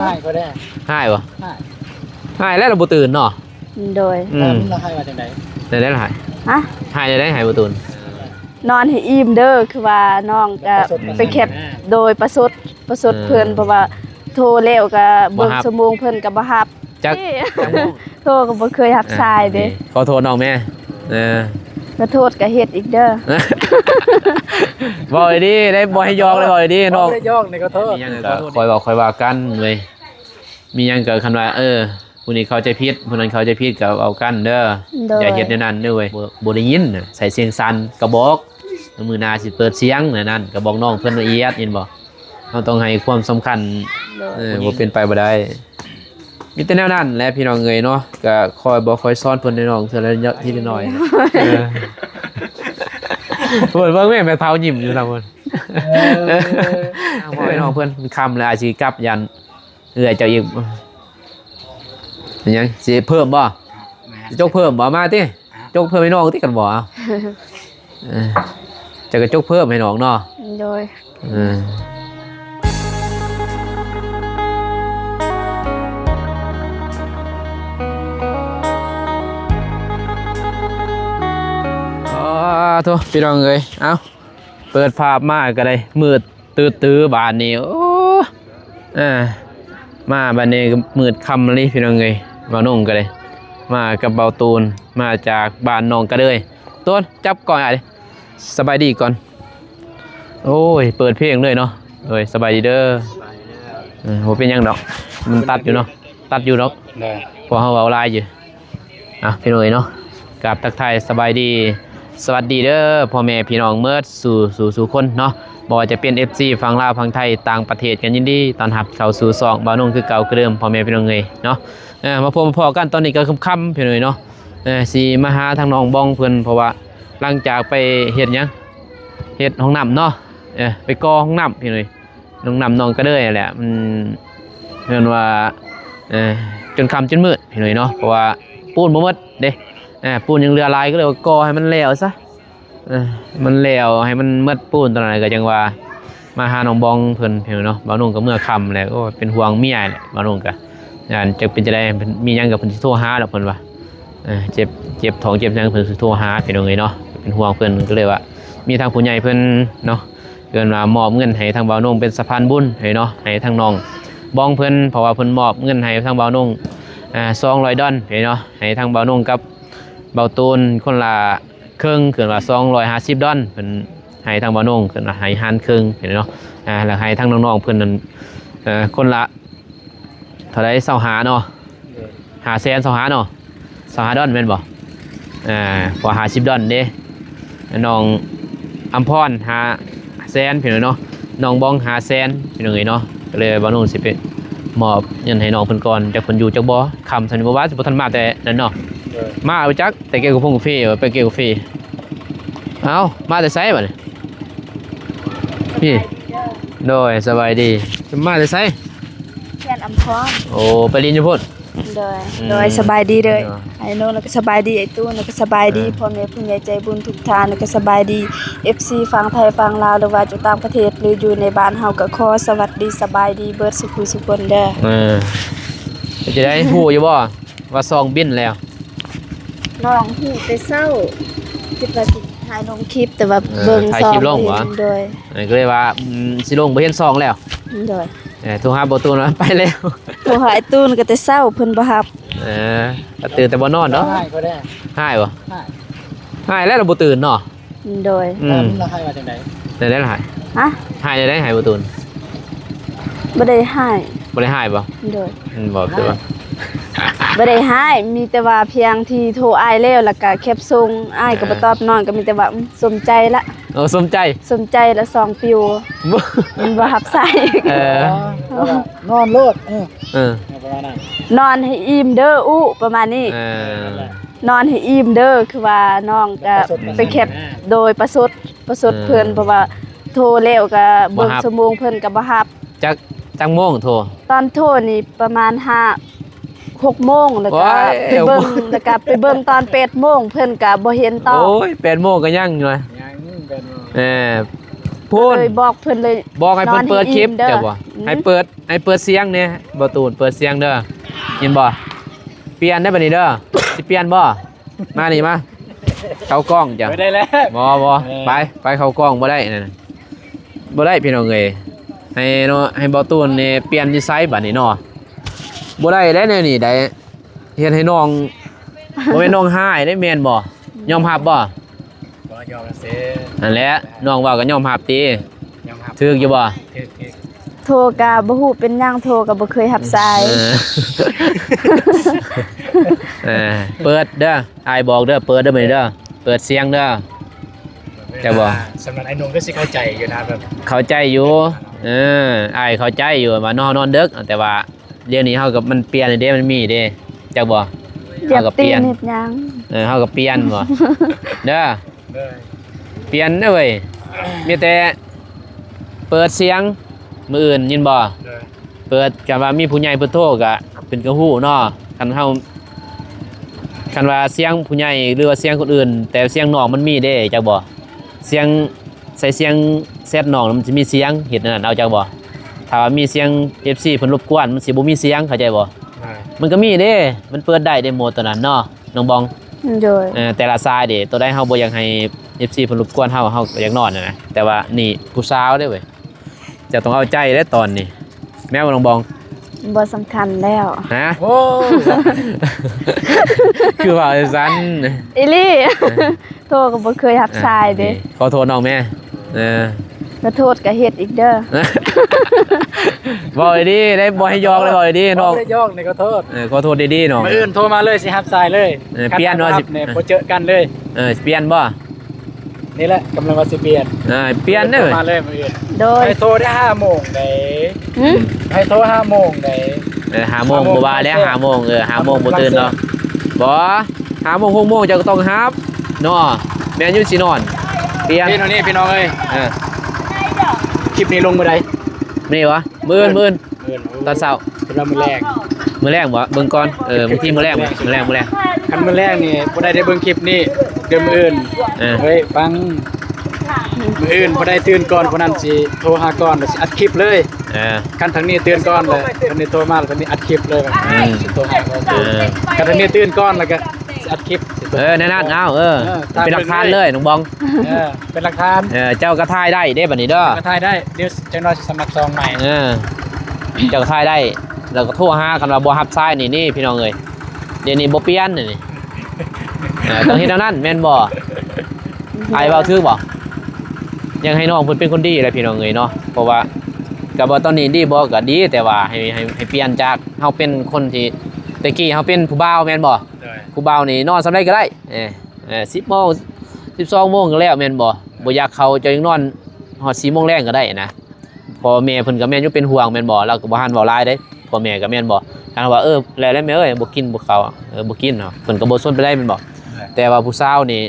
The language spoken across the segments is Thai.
ให้ก็ได้ให้บ่ให้ให้แล้วเราบ่ตื่นเนาะโดยเราให้มาจังได๋ได้หายฮะให้ได้หายบ่ตื่นนอนให้อิ่มเด้อคือว่าน้องก็ไปแคปโดยประสดเพิ่นเพราะว่าโทรแล้วก็เบิ่งชั่วโมงเพิ่นก็บ่รับจักโทรก็บ่เคยรับสายเด้ขอโทษน้องแม่ขอโทษก็เฮ็ดอีกเด้อบ่ดีได้บ่ให้ยอกเลยบ่ดีน้องบ่ได้ยอกนี่ก็โทษมีหยังก็คอยบอกคอยว่ากันเว้ยมีหยังก็คันว่าผู้นี้เขาใจผิดผู้นั้นเขาใจผิดก็เอากันเด้ออย่าเฮ็ดแนวนั้นเด้อเว้ยบ่ได้ยินใส่เสียงสั่นก็บอกมื้อหน้าสิเปิดเสียงนั่นก็บอกน้องเพิ่นละเอียดเห็นบ่เราต้องให้ความสำคัญบ่เป็นไปบ่ได้มีแต่แนวนั้นแหละพี่น้องเอ้ยเนาะก็คอยบอกคอยสอนเพิ่นน้องเทื่อละทีละน้อยเพิ่นเบิ่งแม่เฒ่ายิ้มอยู่ล่ะเพิ่นบ่ให้น้องเพิ่นคำแล้วอาจสิกลับยันเอื้อยเจ้าอีกยังสิเพิ่มบ่จกเพิ่มบ่มาติจกเพิ่มให้น้องติกันบ่จะกระจกเพิ่มให้น้องเนาะโดยโทษพี่น้องเอ้ยเอ้าเปิดภาพมาก็ได้มืดตื้อๆบานนี้โอ้มาบานนี้ก็มืดค่ำเลยพี่น้องเอ้ยบ่าวนุ่งก็ได้มากับเบาตูนมาจากบ้านน้องก็เลยต้นจับก่อนอ่ะดิสบายดีก่อนโอ้ยเปิดเพลงเลยเนาะโดยสบายดีเด้อโหเป็นยังดอกมันตัดอยู่เนาะตัดอยู่เนาะพอเฮาเอาลายอยู่พี่น้องเอ้ยเนาะกับทักทายสบายดีสวัสดีเด้อพ่อแม่พี่น้องเมื่อสู่คนเนาะบ่ว่าจะเป็น FC ฝั่งลาวฝั่งไทยต่างประเทศกันยินดีต้อนรับเข้าสู่ซองบ่าวนุ่งคือเก่าคือเดิมพ่อแม่พี่น้องเอ้ยเนาะมาพอกันตอนนี้ก็ค่ำๆพี่น้องเอ้ยเนาะสิมาหาทางน้องบ้องเพิ่นเพราะว่าหลังจากไปเฮ็ดหยังเฮ็ดห้องน้ำเนาะไปก่อห้องน้ำพี่น้องเอ้ยห้องน้ำน้องก็เลยแหละมันเรียกว่าจนค่ำจนมืดพี่น้องเอ้ยเนาะเพราะว่าปูนบ่หมดเด้ปูนยังเรือลายก็เลยก่อให้มันแล้วซะมันแล้วให้มันเมื่อปูนตอนนั้นก็จังว่ามาหาน้องบองเพิ่นเนาะบ่าวนุ่งก็เมื่อค่ำแล้วก็เป็นห่วงเมียแหละบ่าวนุ่งก็จะเป็นจะได้มีหยังกับเพิ่นสิโทรหาดอกเพิ่นว่าเจ็บท้องเจ็บหยังเพิ่นสิโทรหาพี่น้องเอ้ยเนาะเป็นห่วงเพิ่นก็เลยว่ามีทางผู้ใหญ่เพิ่นเนาะเกินว่ามอบเงินให้ทางบ่าวนุ่งเป็นสะพานบุญให้เนาะให้ทางน้องบองเพิ่นเพราะว่าเพิ่นมอบเงินให้ทางบ่าวนุ่ง$200เนาะให้ทางบ่าวนุ่งกับเบาตูนคนละครึ่งเกินว่า$250เป็นให้ทางบ่าวนุ่งเกินว่าให้หันครึ่งเห็นเนาะแล้วให้ทางน้องๆเพิ่นนั้นคนละเท่าไร25เนาะ500,000 25เนาะ$25แม่นบ่พอ$50เด้น้องอัมพร500,000พี่น้องเนาะน้องบ้อง500,000พี่น้องเอ้ยเนาะก็เลยบ่าวนุ่งสิไปมอบเงินให้น้องเพิ่นก่อนจักเพิ่นอยู่จักบ่คำซั่นบ่ว่าสิบ่ทันมาแต่นั่นเนาะมาเอาจักแต่เกี่ยวกับพงกาแฟไปเกี่ยวกับกาแฟเอามาแต่ไซส์บ่เนี่ยพี่โดยสบายดีมาแต่ไซส์แค่นอัมพรโอ้ไปเรียนอยู่พุ่นโดยสบายดีเลยไอ้โน่นก็สบายดีไอ้ตู้นก็สบายดีพ่อแม่ผู้ใหญ่ใจบุญทุกท่านก็สบายดี FC ฝั่งไทยฝั่งลาวหรือว่าอยู่ต่างประเทศหรืออยู่ในบ้านเฮาก็ขอสวัสดีสบายดีเบิดสุขสุขคนเด้อจะได้ฮู้อยู่บ่ว่าซองบินแล้วน้องฮู้แต่เช้าคิดว่าสิถ่ายลงคลิปแต่ว่าเบิ่งซองลงบ่โดยก็เลยว่าสิลงบ่เห็นซองแล้วโดยโทรหาบ่ตูนไปแล้วโทรหาไอ้ตูนก็แต่เช้าเพิ่นบ่รับตื่นแต่บ่นอนเนาะให้ก็ได้ให้บ่ให้แล้วเราบ่ตื่นเนาะโดยเราให้มาจังได๋ได้หายให้ได้หายบ่ตูนบ่ได้ให้บ่ได้ให้บ่โดยบ่คือว่าบ่ได้ให้มีแต่ว่าเพียงที่โทรอ้ายแล้วแล้วก็แคปส่งอ้ายก็บ่ตอบนอนก็มีแต่ว่าสมใจละสมใจละ2ปิวมันบ่รับสายนอนโลดประมาณนั้นนอนให้อิ่มเด้อประมาณนี้นอนให้อิ่มเด้อคือว่าน้องก็ไปแคปโดยประสดเพิ่นเพราะว่าโทรแล้วก็เบิ่งชั่วโมงเพิ่นก็บ่รับจักโมงโทรตอนโทรนี่ประมาณ6 โมงแล้วก็ไปเบิ่งตอน8 โมงเพิ่นก็บ่เห็นตอบโอ้ย8 โมงก็ยังอยู่เลยยัง8 โมง พูน เลยบอกเพิ่นเลย บอกให้เพิ่นเปิดคลิป นอนให้อิ่มเด้อ เจ้าบ่ อืม ให้เปิดเสียงเนี่ยบ่ตูนเปิดเสียงเด้อยินบ่เปลี่ยนได้บัดนี้เด้อสิเปลี่ยนบ่มานี่มาเข้ากล้องจ้ะ ไม่ได้แล้ว บ่ไปเข้ากล้องบ่ได้นั่นน่ะบ่ได้พี่น้องเอ้ยให้เนาะให้บ่ตูนนี่เปลี่ยนนิสัยบัดนี้เนาะบ่ได้แนวนี้ได้เฮ็ดให้น้องบ่แม่นน้องหายได้แม่นบ่ยอมรับบ่ บ่ยอมเสีย นั่นแหละน้องเว้าก็ยอมรับติ ยอมรับ ถูกอยู่บ่ ถึก โทรกะบ่ฮู้เป็นหยังโทรก็บ่เคยรับสาย เออ เออเปิดเด้ออายบอกเด้อเปิดเด้อมื้อนี้เด้อเปิดเสียงเด้อ จะบอก สำหรับไอ้หนุ่มก็สิเข้าใจอยู่นะแบบ เข้าใจอยู่อายเข้าใจอยู่ว่านอนดึกแต่ว่าเดี๋ยวนี้เฮากับมันเปลี่ยนเด้มันมีเด้จักบ่ อยาก เฮาก็ ตี เปลี่ยน เฮ็ดหยัง เฮาก็เปลี่ยนบ่ เด้อ เด้อ เปลี่ยนเด้อเว้ยมีแต่เปิดเสียงมื้ออื่นยินบ่ เด้อ เปิดกันว่ามีผู้ใหญ่เพิ่นโทรก็เป็นกระฮู้เนาะคันเฮาคันว่าเสียงผู้ใหญ่หรือว่าเสียงคนอื่น แต่เสียงน้องมันมีเด้จักบ่เสียงใส่เสียงแซดน้องมันสิมีเสียงเฮ็ดนั่นนะเอาจักบ่ถ้าว่ามีเสียง FC เพิ่นรบกวนมันสิบ่มีเสียงเข้าใจบ่มันก็มีเด้มันเปิดได้โหมดตัวนั้นเนาะน้องบอง โดย แต่ละสายเด้ตัวใดเฮาบ่อยากให้ FC เพิ่นรบกวนเฮาก็อยากนอนน่ะนะแต่ว่านี่ผู้สาวเด้เว้ยจะต้องเอาใจเด้ตอนนี้แม่ว่าน้องบอง บ่สำคัญแล้ว ฮะ โอ้ คือว่าซัน อีหลี่ โทรก็บ่เคยรับสายเด้ ขอโทษน้องแม่เออ ก็โทษก็เฮ็ดอีกเด้อ บอกเลยดิได้บอกให้ยอกเลยบอกเลยดิน้อง บ่ได้ยอกนี่ก็โทษ ขอโทษดีๆน้อง มื้ออื่นโทรมาเลยสิรับสายเลย เปลี่ยนว่าสิ เนี่ยบ่เจอกันเลย เปลี่ยนบ่ นี่แหละกำลังว่าสิเปลี่ยน เปลี่ยนเด้อ โทรมาเลยมื้ออื่น โดย ให้โทรได้5โมงได้ หึ ให้โทร5โมงได้ 5 โมงบ่ว่าแล้ว5 โมง5 โมงบ่ตื่นเนาะบ่5 โมง6 โมงเจ้าก็ต้องฮับเนาะแม่นอยู่สินอน เปลี่ยน พี่น้องนี่พี่น้องเอ้ย เออ คลิปนี้ลงมื้อใด นี่วะมื้อ มื้อ ตอนเช้า เป็นว่ามื้อแรก มื้อแรกบ่เบิ่งก่อนบางทีมื้อแรก คันมื้อแรกนี่บ่ได้เบิ่งคลิปนี้เดี๋ยวมื้ออื่น เฮ้ยฟังมื้ออื่นบ่ได้ตื่นก่อนคนนั้นสิโทรหาก่อนแล้วสิอัดคลิปเลย คันทางนี้ตื่นก่อนเลยทางนี้โทรมาแล้วทางนี้อัดคลิปเลยสิโทรหาก่อนคันทางนี้ตื่นก่อนแล้วก็สิอัดคลิปสิโทร แน่นอนเอาเป็นหลักฐานเลยน้องบอง เป็นหลักฐาน เจ้าก็ถ่ายได้เด้บัดนี้เด้อ ก็ถ่ายได้เดี๋ยวจังน้อยสิสมัครซองใหม่ เจ้าก็ถ่ายได้แล้วก็โทรหากันว่าบ่รับสายนี่พี่น้องเอ้ยเดี๋ยวนี้บ่เปลี่ยนนี่ต้องเฮ็ดเท่านั้นแม่นบ่อายเว้าถูกบ่ยังให้น้องเพิ่นเป็นคนดีแหละพี่น้องเอ้ยเนาะเพราะว่าก็บ่ตอนนี้ดีบ่ก็ดีแต่ว่าให้เปลี่ยนจากเฮาเป็นคนที่ตะกี้เฮาเป็นผู้บ่าวแม่นบ่ผู้บ่าวนี่นอนสำาใดก็ได้10 โมง12 โมงก็แล้วแม่นบ่อยากเข้าจะยังนอนฮอด4 โมงแรงก็ได้นะพ่อแม่เพิ่นก็แม่นอยู่เป็นห่วงแม่นบ่เราก็บ่หันเว้าหลายเด้พ่อแม่ก็แม่นบ่ถ้าว่าแล้วแม่เอ้ยบ่กินบ่เข้าบ่กินเนาะเพิ่นก็บ่สนไปได้แม่นบ่แต่ว่าผู้สาวนี่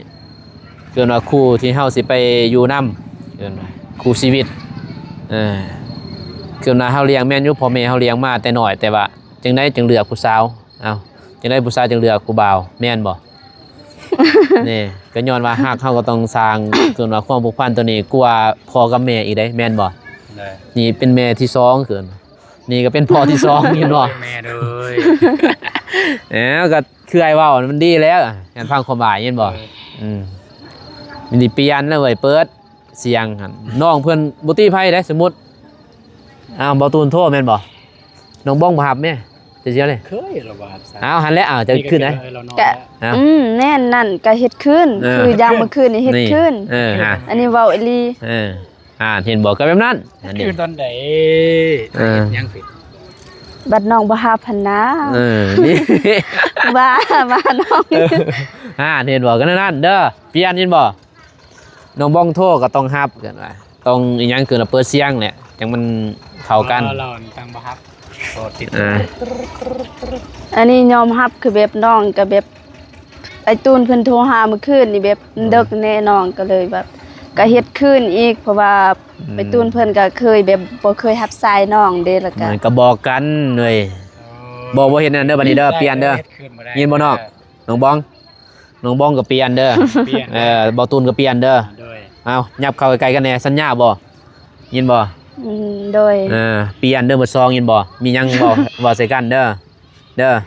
เกินว่าคู่ที่เฮาสิไปอยู่นำเกินว่าคู่ชีวิตเกินว่าเฮาเลี้ยงแม่นอยู่พ่อแม่เฮาเลี้ยงมาแต่น้อยแต่ว่าจังได๋จึงเลือกผู้สาวจังได๋ผู้สาวจึงเลือกผู้บ่าวแม่นบ่ นี่ก็ย้อนว่าฮักเฮาก็ต้องสร้างเกินว่าความผูกพันตัวนี้กว่าพ่อกับแม่อีกได้แม่นบ่นี่เป็นแม่ที่2เกินนี่ก็เป็นพ่อที่2นี่เนาะ แม่เลย ก็คือไอ้เว้ามันดีแล้วการฟังความหมายเห็นบ่มันสิเปลี่ยนแล้วเว้ยเปิดเสียงหั่นน้องเพิ่นบ่ตีไผได้สมมุติบ่ตูนโทรแม่นบ่น้องบ้องบ่รับแม่จะเสียเลย เคยระบาด หันแล้วจะขึ้นนะ กะแน่นนั่นก็เฮ็ดขึ้นคือยามเมื่อคืนนี่เฮ็ดขึ้นอันนี้เว้าอีหลี เห็นบอกก็แบบนั้นอันนี้ คืนตอนไหนยังผิด บัดน้องบ่ฮับหั่นนะ นี่ ว่าน้อง เห็นบอกกันนั่นเด้อเปลี่ยนเห็นบ่น้องบ้องโทรก็ต้องฮับกันว่าต้องอีหยังคือเปิดเสียงเนี่ยจังมันเข้ากัน เราตั้งบ่ฮับโทรติด อันนี้ยอมรับคือแบบน้องก็แบบไอ้ตูนเพิ่นโทรหาเมื่อคืนนี่แบบดึกแน่น้องก็เลยแบบก็เฮ็ดคืนอีกเพราะว่าไอ้ตูนเพิ่นก็เคยแบบบ่เคยรับสายน้องเด้แล้วก็ ก็บอกกันเลยบอกว่าเห็นนั่นเด้อบัดนี้เด้อเปลี่ยนเด้อยินบ่น้องน้องบ้องก็เปลี่ยนเด้อบ่ตูนก็เปลี่ยนเด้อเอายับเข้าใกล้ๆกันแน่สัญญาบ่ ยินบ่ โดย เปลี่ยนเด้อบ่ซองยินบ่มีหยังบ่ เว้าใส่กันเด้อโดย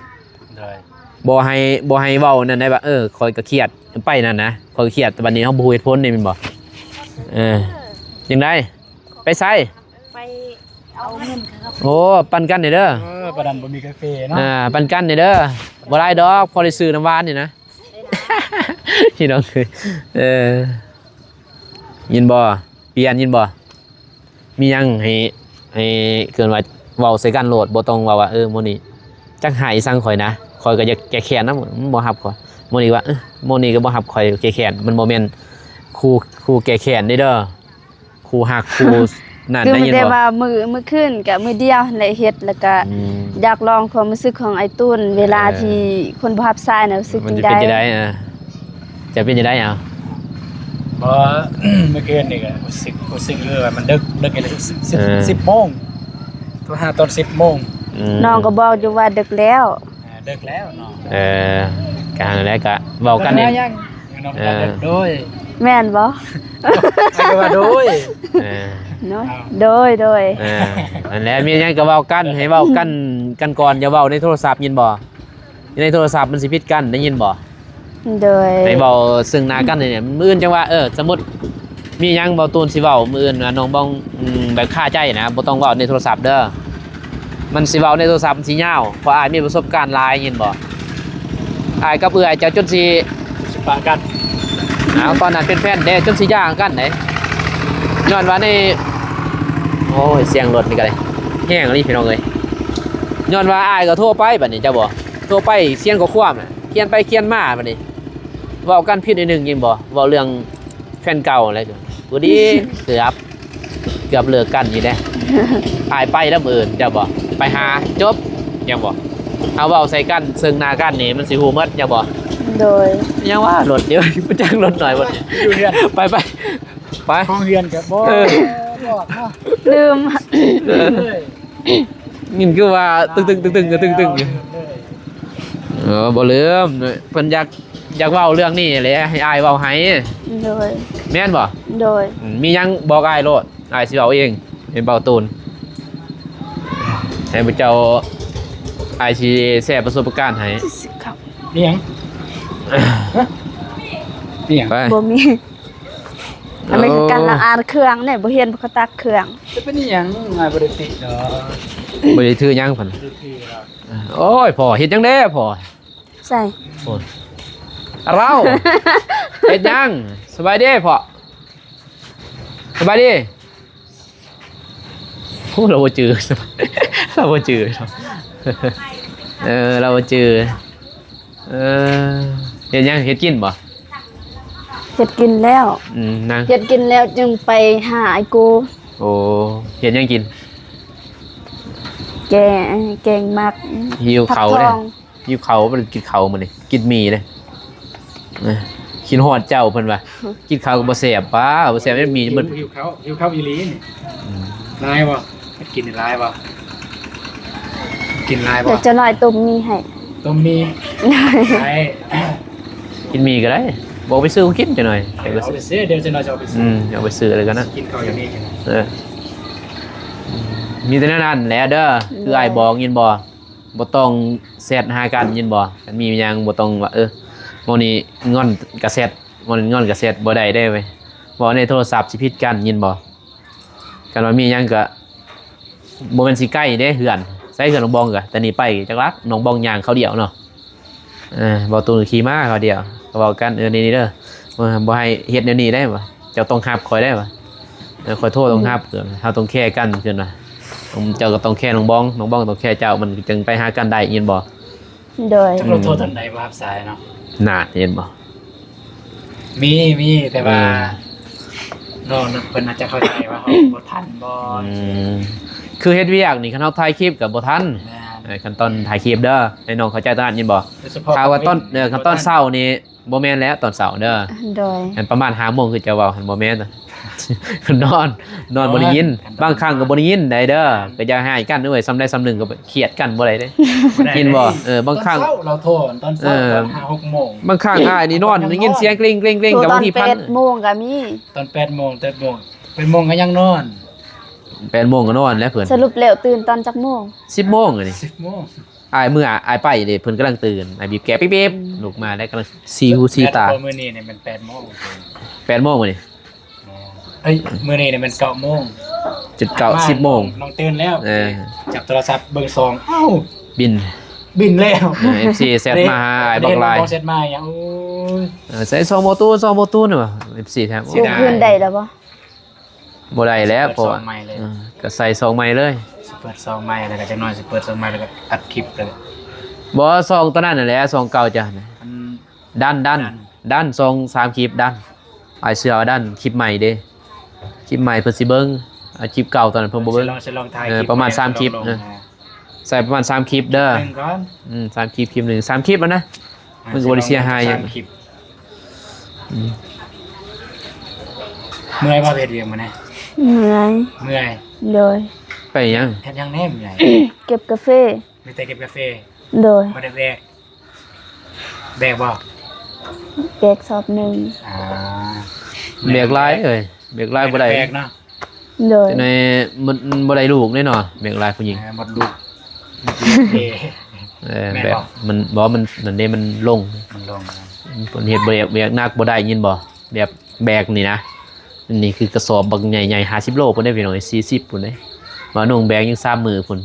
บ่ให้เว้านั่นได้ว่าข้อยก็เครียดไปนั่นนะข้อยก็เครียดแต่บัดนี้เฮาบ่ฮู้เหตุผลนี่แม่นบ่จังได๋ไปไส ไปเอาเงินครับ โอ้ปั่นกันนี่เด้อ ประดันบ่มีกาแฟเนาะ ปั่นกันนี่เด้อบ่ได้ดอกพอได้ซื้อน้ำหวานนี่นะ พี่น้องคือยินบ่เปลี่ยนยินบ่มีหยังให้เกินว่าเว้าใส่กันโลดบ่ต้องว่ามื้อนี้จักหายสั่งข่อยนะข่อยก็อยากแก้แค้นนำบ่ฮับข่อยมื้อนี้ว่ามื้อนี้ก็บ่ฮับข่อยแก้แค้นมันบ่แม่นครูแก้แค้นเด้อครูฮักครูนั่น คือ ได้ มัน ยิน ได้ บ่ ว่ามือขึ้นกับมือเดียวในเฮ็ดแล้วก็อยากลองความรู้สึกของไอ้ตุ้นเวลาที่คนบ่รับสายน่ะรู้สึก มัน จัง จะ ได๋ เป็นจะได้จะเป็นจะได้เอา บ่ เมื่อคืนนี่ก็รู้สึกเลยว่ามันดึกอีหลี10 โมงโทรหาตอน 10 โมง น้องก็บอกอยู่ว่าดึกแล้ว ดึกแล้วเนาะ การแล้วก็เว้ากันนี่ ยังน้องกันโดย แม่นบ่ ไม่ก็ว่าโดย เนาะโดย อันแล้วมีหยังก็เว้ากันให้เว้ากันก่อนอย่าเว้าในโทรศัพท์ยินบ่ในโทรศัพท์มันสิผิดกันได้ยินบ่ โดย ในเว้าซึ่งหน้ากันนี่มื้ออื่นจังว่าสมมุติมีหยังเว้าตูนสิเว้ามื้ออื่นน้องบ้องแบบคาใจนะบ่ต้องเว้าในโทรศัพท์เด้อมันสิเว้าในโทรศัพท์มันสิยาวเพราะอ้ายมีประสบการณ์หลายยินบ่อ้ายกับเอื้อยจะจนสิ ปะกัน ตอนนั้นเป็นแฟนเด้จนสิย่างกันไหนย้อนว่าในโอ้ยเสียงรถนี่ก็เลยแห้งนี่พี่น้องเอ้ยย้อนว่าอ้ายก็โทรไปบัดนี้เจ้าบ่โทรไปเสียงก็ความน่ะเขียนไปเขียนมาบัดนี้เว้ากันผิดนิดนึงยินบ่เว้าเรื่องแฟนเก่าอะไรกันบ่ดีเกือบเลิกกันอยู่เด้ อ้ายไปแล้วมื้ออื่นเจ้าบ่ไปหาจบยังบ่เอาเว้าใส่กันซึ่งหน้ากันนี่มันสิฮู้หมดเจ้าบ่ โดย ยังว่ารถเยอะ ไปจ้างรถหน่อยบ่ อยู่เฮือน ไป ห้องเฮือนก็บ่บอกเนาะ ลืม งินคือว่าตึงอยู่บ่ลืมเพิ่นอยากเว้าเรื่องนี้แหละให้อ้ายเว้าให้ โดย แม่นบ่ โดย มีหยังบอกอ้ายโลดอ้ายสิเว้าเองเป็นเบาตูนให้พระเจ้าอ้ายสิแชร์ประสบการณ์ให้ ครับ นี่หยังนี่หยัง ไป บ่มีอันนี้คือการละอ่านเครื่องเนี่ยบ่เห็นเขาตักเครื่อง จะเป็นนี่หยังงานบ่ได้ติเนาะ บ่ได้ถือหยังเพิ่น ดูที่เรา โอ้ยพ่อเฮ็ดจังได๋พ่อ ใส่ โอ้ยเราเฮ็ดหยังสบายดีพ่อสบายดีโอ้เราบ่จือ เราบ่จือเราบ่จือเฮ็ดหยังเฮ็ดกินบ่ เฮ็ดกินแล้ว นั่ง เฮ็ดกินแล้วจึงไปหาไอ้กู โอ้เฮ็ดหยังกิน แกงมัก หิวเขา ผัก เด้ ทอง หิวเขาบ่ได้กินเขามื้อนี้กินหมี่เด้กินฮอดเจ้าเพิ่นว่ากินข้าวก็บ่แซ่บป้าบ่แซ่บได้หมี่มัน หิวข้าวอีหลีนี่ลายบ่กินนี่ลายบ่กินลายบ่ เดี๋ยวจะหน่อยต้มมีให้ ต้มมีไป กินหมี่ก็ได้บอกไปซื้อของกินจังหน่อยไปก็ เอา ซื้อ ไปซื้อเดี๋ยวจะนอยจะเอาไปซื้อ เอาไปซื้ออะไรกันนะ กินข้าวอย่างนี้ มีแต่นั้นแหละเด้อคืออ้ายบอกยินบ่บ่ต้องแซดหากันยินบ่กันมีหยังบ่ต้องว่ามื้อนี้งอนกะแซดมื้อนี้งอนกะแซดบ่ได้เว้ยบ่ในโทรศัพท์สิผิดกันยินบ่กันว่ามีหยังก็บ่แม่นสิใกล้เด้เฮือนใส่เฮือนน้องบองก็แต่นี่ไปจักลักน้องบองย่างเขาเดียวเนาะบ่ตูนขี่ม้าเขาเดียวก็เว้ากันนี่เด้อบ่ให้เฮ็ดแนวนี้ได้บ่เจ้าต้องรับข่อยได้บ่ขอโทษต้องรับเพิ่นเฮาต้องแค่กันเพิ่นว่าเจ้าก็ต้องแค่น้องบองต้องแค่เจ้ามันจึงไปหากันได้ยินบ่ โดย จะลงโทษทันใดบ่ครับสายเนาะ น่าเห็นบ่ มีแต่ว่าน้องเพิ่นอาจจะเข้าใจว่าเขาบ่ทันบ่ คือเฮ็ดเวียกนี่คันเฮาถ่ายคลิปก็บ่ทัน แม่น ขั้นตอนถ่ายคลิปเด้อให้น้องเข้าใจตอนนั้นยินบ่ โดยเฉพาะ ถ้าว่าขั้นตอนเช้านี่บ่แม่นแล้วตอนเช้าเด้อ โดย อันประมาณ 5:00 นคือจะเว้าหันบ่แม่น นอนบ่ได้ยินบางครั้งก็บ่ได้ยินได้เด้อก็อย่าให้กันด้วยซ้ำได้ซ้ำหนึ่งก็เครียดกันบ่ได้เด้ ยินบ่บางครั้ง ตอนเช้าเราโทรตอนเช้าตอน5-6 โมง บางครั้งอ้ายนี่นอนได้ยินเสียงกลิ้งๆๆกับบางทีพัน 8 โมงก็มี ตอน8 โมง8 โมงเป็นโมงก็ยังนอน 8 โมงก็นอนแล้วเพิ่น สรุปแล้วตื่นตอนจักโมง 10 โมงอันนี้ 10 โมง อายเมื่ออายไปเด้เพิ่นกำลังตื่นอายบีบแกะปิ๊บๆลุกมาแล้วกำลังซีหูซีตา มื้อนี้เนี่ยมัน8 โมง 8 โมงมื้อนี้ เอ้ยมื้อนี้เนี่ยมัน9 โมง จุดเก้า10 โมง น้องตื่นแล้ว เออ จับโทรศัพท์เบิ่งซองเอ้า บิน บินแล้ว FC แซดมาหาอายบอกลาย เซตมาอย่างโอ้ย ใส่2โมตูนน่ะว่ะ FC แท้ เสีย ลูก ดาย คืนได้แล้วบ่ บ่ได้แล้วเพราะ เปิดซ ว่า องใหม่เลย ก็ใส่2ใหม่เลย สิเปิดซองใหม่แล้วก็จักหน่อยสิเปิดซองใหม่แล้วก็อัดคลิปเลย บ่ซองตัวนั้นน่ะแหละซองเก่าจ้ะ มัน ดันซอง3คลิปดันอายเชื่อว่าดันคลิปใหม่เด้คลิปใหม่เพิ่นสิเบิ่งคลิปเก่าตอนนั้นเพิ่นบ่เบิ่ง จะลองถ่าย ประมาณ3คลิปนะ ใส่ประมาณ3คลิปเด้อ หนึ่งก่อน 3คลิปหนึง3คลิปแล้วนะ มันก็บ่ได้เสียหายหยัง สมคลิปเมื่อยบ่เฮ็ดเวียงมาแน่ เหนื่อย เมื่อย โดย ไปยัง เฮ็ดยังแน่เมื่อย เก็บกาแฟ มีแต่เก็บกาแฟ โดย บ่ได้แบกบ่ แบกสอบหนึ่ง อ่า เบรกไลน์เอ้ยเบรกไลน์บ่ได้ แบกเนาะ โดย ในมันบ่ได้ลูกแน่นอนเบรกไลน์ผู้หญิง หมดลูกเอ แม่น แบบ บ่ มันบ่มันนั่นเด้มันลง มันลงนะ เพิ่นเฮ็ดเบรกหนักบ่ได้ยินบ่แบบแบกนี่นะนี่คือกระสอบบักใหญ่ๆ50 โลพุ่นได้พี่น้อง40พุ่นเด้ว่าน้องแบกยัง3มือพุ่น